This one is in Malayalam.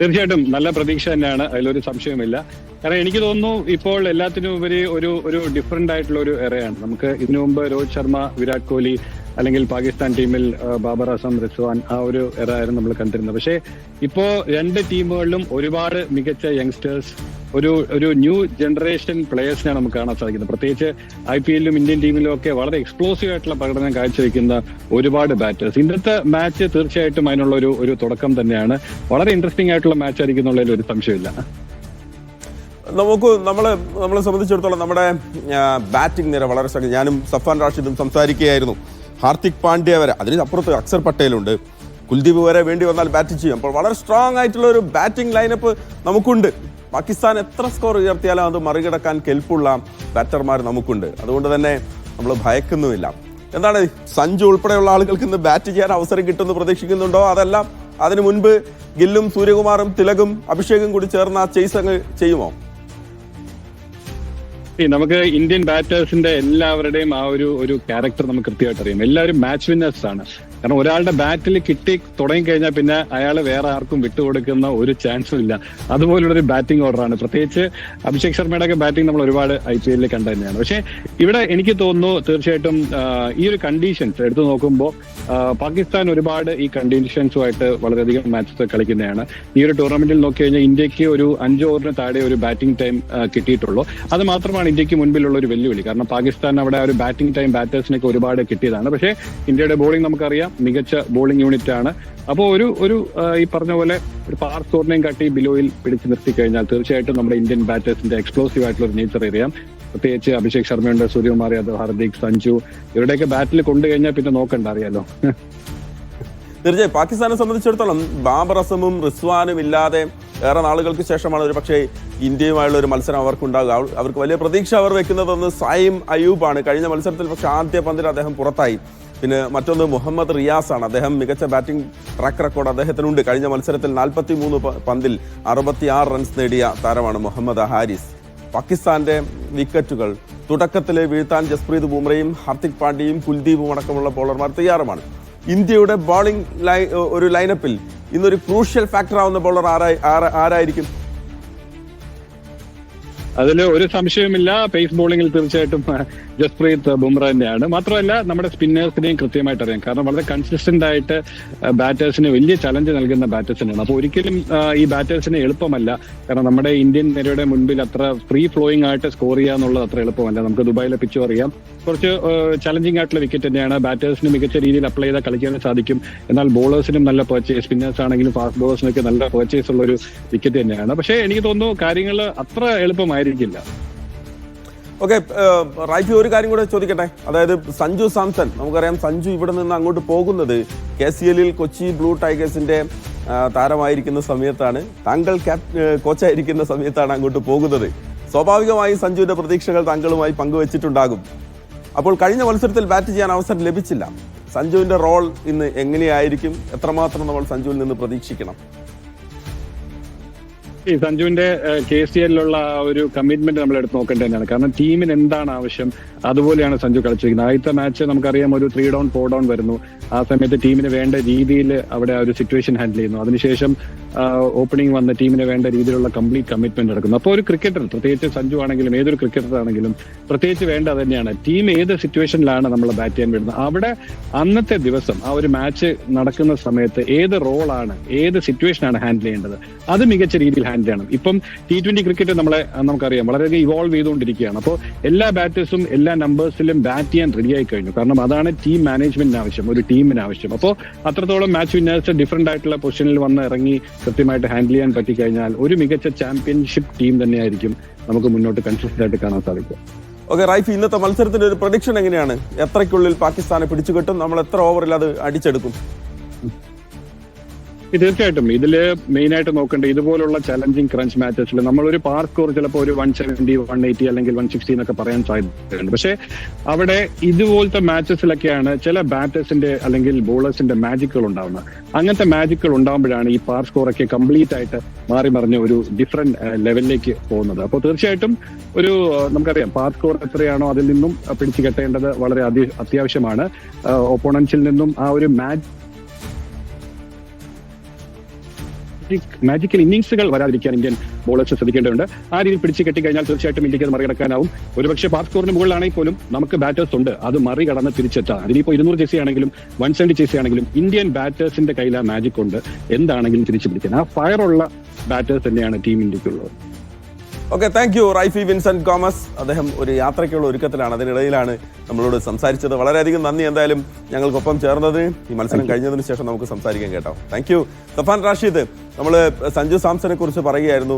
തീർച്ചയായിട്ടും നല്ല പ്രതീക്ഷ തന്നെയാണ്, അതിലൊരു സംശയമില്ല. കാരണം എനിക്ക് തോന്നുന്നു ഇപ്പോൾ എല്ലാത്തിനും ഉപരി ഒരു ഡിഫറെന്റ് ആയിട്ടുള്ള ഒരു എറയാണ്. നമുക്ക് ഇതിനു മുമ്പ് രോഹിത് ശർമ്മ, വിരാട് കോഹ്ലി അല്ലെങ്കിൽ പാകിസ്ഥാൻ ടീമിൽ ബാബർ അസം, റിസ്വാൻ, ആ ഒരു എറ ആയിരുന്നു നമ്മൾ കണ്ടിരുന്നത്. പക്ഷേ ഇപ്പോ രണ്ട് ടീമുകളിലും ഒരുപാട് മികച്ച യങ്സ്റ്റേഴ്സ്, ഒരു ന്യൂ ജനറേഷൻ പ്ലേയേഴ്സിനാണ് നമുക്ക് കാണാൻ സാധിക്കുന്നത്. പ്രത്യേകിച്ച് IPL-ലും ഇന്ത്യൻ ടീമിലും ഒക്കെ വളരെ എക്സ്പ്ലോസീവ് ആയിട്ടുള്ള പ്രകടനം കാഴ്ചവെക്കുന്ന ഒരുപാട് ബാറ്റേഴ്സ്. ഇന്നത്തെ മാച്ച് തീർച്ചയായിട്ടും അതിനുള്ള ഒരു തുടക്കം തന്നെയാണ്. വളരെ ഇൻട്രസ്റ്റിംഗ് ആയിട്ടുള്ള മാച്ച് ആയിരിക്കും എന്നുള്ളതിൽ ഒരു സംശയമില്ല. നമ്മളെ സംബന്ധിച്ചിടത്തോളം നമ്മുടെ ബാറ്റിംഗ് നിര വളരെ ശക്തി. ഞാനും സഫാൻ റാഷിദും സംസാരിക്കുകയായിരുന്നു. ഹാർദിക് പാണ്ഡ്യ വരെ, അതിനപ്പുറത്ത് അക്സർ പട്ടേലുണ്ട്, കുൽദീപ് വരെ വേണ്ടി വന്നാൽ ബാറ്റ് ചെയ്യും. അപ്പോൾ വളരെ സ്ട്രോങ് ആയിട്ടുള്ള ഒരു ബാറ്റിംഗ് ലൈനപ്പ് നമുക്കുണ്ട്. പാകിസ്ഥാൻ എത്ര സ്കോർ ഉയർത്തിയാലും അത് മറികടക്കാൻ കെൽപ്പുള്ള ബാറ്റർമാർ നമുക്കുണ്ട്. അതുകൊണ്ട് തന്നെ നമ്മൾ ഭയക്കുന്നുമില്ല. എന്താണ്, സഞ്ജു ഉൾപ്പെടെയുള്ള ആളുകൾക്ക് ഇന്ന് ബാറ്റ് ചെയ്യാൻ അവസരം കിട്ടുമെന്ന് പ്രതീക്ഷിക്കുന്നുണ്ടോ? അതല്ല അതിനു മുൻപ് ഗില്ലും സൂര്യകുമാറും തിലകും അഭിഷേകും കൂടി ചേർന്ന് ആ ചേസ് അങ്ങ് ചെയ്യുമോ? നമുക്ക് ഇന്ത്യൻ ബാറ്റേഴ്സിന്റെ എല്ലാവരുടെയും ആ ഒരു ക്യാരക്ടർ നമുക്ക് കൃത്യമായിട്ട് അറിയാം. എല്ലാവരും മാച്ച് വിന്നേഴ്സ് ആണ്. കാരണം ഒരാളുടെ ബാറ്റിൽ കിട്ടി തുടങ്ങിക്കഴിഞ്ഞാൽ പിന്നെ അയാൾ വേറെ ആർക്കും വിട്ടുകൊടുക്കുന്ന ഒരു ചാൻസും ഇല്ല. അതുപോലുള്ളൊരു ബാറ്റിംഗ് ഓർഡറാണ്. പ്രത്യേകിച്ച് അഭിഷേക് ശർമ്മയുടെ ഒക്കെ ബാറ്റിംഗ് നമ്മൾ ഒരുപാട് IPL-ൽ കണ്ടു തന്നെയാണ്. പക്ഷേ ഇവിടെ എനിക്ക് തോന്നുന്നു തീർച്ചയായിട്ടും ഈ ഒരു കണ്ടീഷൻസ് എടുത്തു നോക്കുമ്പോൾ പാകിസ്ഥാൻ ഒരുപാട് ഈ കണ്ടീഷൻസുമായിട്ട് വളരെയധികം മാച്ചസ് കളിക്കുന്നതാണ്. ഈ ഒരു ടൂർണമെന്റിൽ നോക്കി കഴിഞ്ഞാൽ ഇന്ത്യക്ക് ഒരു 5 ഓവറിന് താഴെ ഒരു ബാറ്റിംഗ് ടൈം കിട്ടിയിട്ടുള്ളൂ. അത് മാത്രമാണ് ഇന്ത്യക്ക് മുൻപിലുള്ള ഒരു വെല്ലുവിളി. കാരണം പാകിസ്ഥാൻ അവിടെ ഒരു ബാറ്റിംഗ് ടൈം ബാറ്റേഴ്സിനൊക്കെ ഒരുപാട് കിട്ടിയതാണ്. പക്ഷേ ഇന്ത്യയുടെ ബോളിംഗ് നമുക്കറിയാം, മികച്ച ബോളിംഗ് യൂണിറ്റ് ആണ്. അപ്പോൾ ഒരു ഈ പറഞ്ഞ പോലെ ഒരു പാർ സ്കോറിനെയും കാട്ടി ബിലോയിൽ പിടിച്ചു നിർത്തി കഴിഞ്ഞാൽ തീർച്ചയായിട്ടും നമ്മുടെ ഇന്ത്യൻ ബാറ്റേഴ്സിന്റെ എക്സ്പ്ലോസീവ് ആയിട്ടുള്ള ഒരു നേച്ചർ അറിയാം. പ്രത്യേകിച്ച് അഭിഷേക് ശർമ്മയുണ്ട്, സൂര്യകുമാർ യാദവ്, ഹാർദിക്, സഞ്ജു, ഇവരുടെയൊക്കെ ബാറ്റിൽ കൊണ്ടു കഴിഞ്ഞാൽ പിന്നെ നോക്കണ്ട, അറിയാലോ. തീർച്ചയായും പാകിസ്ഥാനെ സംബന്ധിച്ചിടത്തോളം ബാബർ അസമും റിസ്വാനും ഇല്ലാതെ ഏറെ നാളുകൾക്ക് ശേഷമാണ് ഒരു പക്ഷേ ഇന്ത്യയുമായുള്ള ഒരു മത്സരം അവർക്കുണ്ടാകുക. അവർക്ക് വലിയ പ്രതീക്ഷ അവർ വെക്കുന്നതൊന്ന് സായിം അയൂബാണ്. കഴിഞ്ഞ മത്സരത്തിൽ പക്ഷേ ആദ്യ പന്തിൽ അദ്ദേഹം പുറത്തായി. പിന്നെ മറ്റൊന്ന് മുഹമ്മദ് റിയാസ് ആണ്. അദ്ദേഹം മികച്ച ബാറ്റിംഗ് ട്രാക്ക് റെക്കോർഡ് അദ്ദേഹത്തിനുണ്ട്. കഴിഞ്ഞ മത്സരത്തിൽ 43 പന്തിൽ 66 റൺസ് നേടിയ താരമാണ് മുഹമ്മദ് ഹാരിസ്. പാകിസ്ഥാന്റെ വിക്കറ്റുകൾ തുടക്കത്തിലെ വീഴ്ത്താൻ ജസ്പ്രീത് ബുംറയും ഹാർദിക് പാണ്ഡ്യയും കുൽദീപും അടക്കമുള്ള ബോളർമാർ തയ്യാറുമാണ്. ഇന്ത്യയുടെ ബോളിംഗ് ഒരു ലൈനപ്പിൽ ഇന്നൊരു ക്രൂഷ്യൽ ഫാക്ടർ ആവുന്ന ബോളർ ആരായിരിക്കും? അതിൽ ഒരു സംശയവുമില്ല. പേസ് ബോളിംഗിൽ തീർച്ചയായിട്ടും ജസ്പ്രീത് ബുംറ തന്നെയാണ്. മാത്രമല്ല നമ്മുടെ സ്പിന്നേഴ്സിനെയും കൃത്യമായിട്ട് അറിയാം. കാരണം വളരെ കൺസിസ്റ്റന്റ് ആയിട്ട് ബാറ്റേഴ്സിന് വലിയ ചലഞ്ച് നൽകുന്ന ബാറ്റേഴ്സിനാണ്. അപ്പോൾ ഒരിക്കലും ഈ ബാറ്റേഴ്സിന് എളുപ്പമല്ല. കാരണം നമ്മുടെ ഇന്ത്യൻ നിരയുടെ മുൻപിൽ അത്ര ഫ്രീ ഫ്ലോയിങ് ആയിട്ട് സ്കോർ ചെയ്യുക എന്നുള്ളത് അത്ര എളുപ്പമല്ല. നമുക്ക് ദുബായിലെ പിച്ചും അറിയാം. കുറച്ച് ചലഞ്ചിങ് ആയിട്ടുള്ള വിക്കറ്റ് തന്നെയാണ്. ബാറ്റേഴ്സിന് മികച്ച രീതിയിൽ അപ്ലൈ ചെയ്താൽ കളിക്കാൻ സാധിക്കും. എന്നാൽ ബോളേഴ്സിനും നല്ല പർച്ചേസ്, സ്പിന്നേഴ്സ് ആണെങ്കിലും ഫാസ്റ്റ് ബോളേഴ്സിനൊക്കെ നല്ല പർച്ചേസ് ഉള്ള ഒരു വിക്കറ്റ് തന്നെയാണ്. പക്ഷേ എനിക്ക് തോന്നുന്നു കാര്യങ്ങൾ അത്ര എളുപ്പമായിരിക്കില്ല. ഓക്കെ, റൈഫി ഒരു കാര്യം കൂടെ ചോദിക്കട്ടെ. അതായത് സഞ്ജു സാംസൺ, നമുക്കറിയാം സഞ്ജു ഇവിടെ നിന്ന് അങ്ങോട്ട് പോകുന്നത് KCL-ൽ കൊച്ചി ബ്ലൂ ടൈഗേഴ്സിന്റെ താരമായിരിക്കുന്ന സമയത്താണ്, താങ്കൾ കോച്ചായിരിക്കുന്ന സമയത്താണ് അങ്ങോട്ട് പോകുന്നത്. സ്വാഭാവികമായി സഞ്ജുവിന്റെ പ്രതീക്ഷകൾ താങ്കളുമായി പങ്കുവച്ചിട്ടുണ്ടാകും. അപ്പോൾ കഴിഞ്ഞ മത്സരത്തിൽ ബാറ്റ് ചെയ്യാൻ അവസരം ലഭിച്ചില്ല. സഞ്ജുവിന്റെ റോൾ ഇന്ന് എങ്ങനെയായിരിക്കും? എത്രമാത്രം നമ്മൾ സഞ്ജുവിൽ നിന്ന് പ്രതീക്ഷിക്കണം? ഈ സഞ്ജുവിന്റെ KCL-ലുള്ള ആ ഒരു കമ്മിറ്റ്മെന്റ് നമ്മൾ എടുത്ത് നോക്കേണ്ടത് തന്നെയാണ്. കാരണം ടീമിന് എന്താണ് ആവശ്യം അതുപോലെയാണ് സഞ്ജു കളിച്ചിരിക്കുന്നത്. ആദ്യത്തെ മാച്ച് നമുക്കറിയാം ഒരു 3 down 4 down വരുന്നു. ആ സമയത്ത് ടീമിന് വേണ്ട രീതിയിൽ അവിടെ ഒരു സിറ്റുവേഷൻ ഹാൻഡിൽ ചെയ്യുന്നു. അതിനുശേഷം ഓപ്പണിംഗ് വന്ന ടീമിന് വേണ്ട രീതിയിലുള്ള കംപ്ലീറ്റ് കമ്മിറ്റ്മെന്റ് നടക്കുന്നു. അപ്പോൾ ഒരു ക്രിക്കറ്റർ, പ്രത്യേകിച്ച് സഞ്ജു ആണെങ്കിലും ഏതൊരു ക്രിക്കറ്റർ ആണെങ്കിലും പ്രത്യേകിച്ച് വേണ്ടത് തന്നെയാണ് ടീം ഏത് സിറ്റുവേഷനിലാണ് നമ്മൾ ബാറ്റ് ചെയ്യാൻ വരുന്നത്. അവിടെ അന്നത്തെ ദിവസം ആ ഒരു മാച്ച് നടക്കുന്ന സമയത്ത് ഏത് റോളാണ്, ഏത് സിറ്റുവേഷനാണ് ഹാൻഡിൽ ചെയ്യേണ്ടത്, അത് മികച്ച രീതിയിൽ ഹാൻഡിൽ ചെയ്യണം. ഇപ്പം T20 ക്രിക്കറ്റ് നമുക്കറിയാം വളരെയധികം ഇവോൾവ് ചെയ്തുകൊണ്ടിരിക്കുകയാണ്. അപ്പോൾ എല്ലാ ബാറ്റേഴ്സും എല്ലാ നമ്പേഴ്സിലും ബാറ്റ് ചെയ്യാൻ റെഡിയായി കഴിഞ്ഞു. കാരണം അതാണ് ടീം മാനേജ്മെന്റിന് ആവശ്യം, ഒരു ടീമിന് ആവശ്യം. അപ്പോൾ അത്രത്തോളം മാച്ച് വിന്നേഴ്സ് ഡിഫറെന്റ് ആയിട്ടുള്ള പൊസിഷനിൽ വന്ന് ഇറങ്ങി കൃത്യമായിട്ട് ഹാൻഡിൽ ചെയ്യാൻ പറ്റിക്കഴിഞ്ഞാൽ ഒരു മികച്ച ചാമ്പ്യൻഷിപ്പ് ടീം തന്നെയായിരിക്കും നമുക്ക് മുന്നോട്ട് കൺസിസ്റ്റന്റ് ആയിട്ട് കാണാൻ സാധിക്കും. ഓക്കെ റൈഫി, ഇന്നത്തെ മത്സരത്തിന്റെ ഒരു പ്രഡിക്ഷൻ എങ്ങനെയാണ്? എത്രയ്ക്കുള്ളിൽ പാകിസ്ഥാനെ പിടിച്ചുകെട്ടും? നമ്മൾ എത്ര ഓവറിൽ അത് അടിച്ചെടുക്കും? തീർച്ചയായിട്ടും ഇതില് മെയിൻ ആയിട്ട് നോക്കേണ്ടത് ഇതുപോലുള്ള ചലഞ്ചിങ് ക്രഞ്ച് മാച്ചസിൽ നമ്മളൊരു പാർ സ്കോർ ചിലപ്പോൾ ഒരു 170, 180 അല്ലെങ്കിൽ 160 എന്നൊക്കെ പറയാൻ സാധ്യതയുണ്ട്. പക്ഷെ അവിടെ ഇതുപോലത്തെ മാച്ചസിലൊക്കെയാണ് ചില ബാറ്റേഴ്സിന്റെ അല്ലെങ്കിൽ ബോളേഴ്സിന്റെ മാജിക്കുകൾ ഉണ്ടാവുന്നത്. അങ്ങനത്തെ മാജിക്കുകൾ ഉണ്ടാകുമ്പോഴാണ് ഈ പാർ സ്കോറൊക്കെ കംപ്ലീറ്റ് ആയിട്ട് മാറി മറിഞ്ഞ് ഒരു ഡിഫറെന്റ് ലെവലിലേക്ക് പോകുന്നത്. അപ്പോൾ തീർച്ചയായിട്ടും നമുക്കറിയാം പാർ സ്കോർ എത്രയാണോ അതിൽ നിന്നും പിടിച്ചു കെട്ടേണ്ടത് വളരെ അത്യാവശ്യമാണ്. ഓപ്പോണൻസിൽ നിന്നും ആ ഒരു മാജിക്കൽ ഇന്നിംഗ്സുകൾ വരാതിരിക്കാൻ ഇന്ത്യൻ ബോളേഴ്സ് ശ്രദ്ധിക്കേണ്ടതുണ്ട്. ആ രീതിയിൽ പിടിച്ച് കെട്ടിക്കഴിഞ്ഞാൽ തീർച്ചയായിട്ടും ഇന്ത്യക്ക് അത് മറികടക്കാനാവും. ഒരുപക്ഷെ പാസ് സ്കോറിന് മുകളിലാണെങ്കിൽ പോലും നമുക്ക് ബാറ്റേഴ്സ് ഉണ്ട്, അത് മറികടന്ന് തിരിച്ചെത്താം. അതിനിപ്പോൾ 200 ചേസി ആണെങ്കിലും 170 ചേസി ആണെങ്കിലും ഇന്ത്യൻ ബാറ്റേഴ്സിന്റെ കയ്യിൽ ആ മാജിക് ഉണ്ട്, എന്താണെങ്കിലും തിരിച്ചു പിടിക്കാൻ. ആ ഫയറുള്ള ബാറ്റേഴ്സ് തന്നെയാണ് ടീം ഇന്ത്യക്കുള്ളത്. Okay, thank you Raifi Vincent Thomas. അദ്ദേഹം ഒരു യാത്രയ്ക്കുള്ള ഒരുക്കത്തിലാണ്, അതിനിടയിലാണ് നമ്മളോട് സംസാരിച്ചത്. വളരെയധികം നന്ദി എന്തായാലും ഞങ്ങൾക്കൊപ്പം ചേർന്നത്. ഈ മത്സരം കഴിഞ്ഞതിന് ശേഷം നമുക്ക് സംസാരിക്കാൻ കേട്ടോ. Thank you. സഫാൻ റാഷിദ്, നമ്മൾ സഞ്ജു സാംസനെ കുറിച്ച് പറയുകയായിരുന്നു.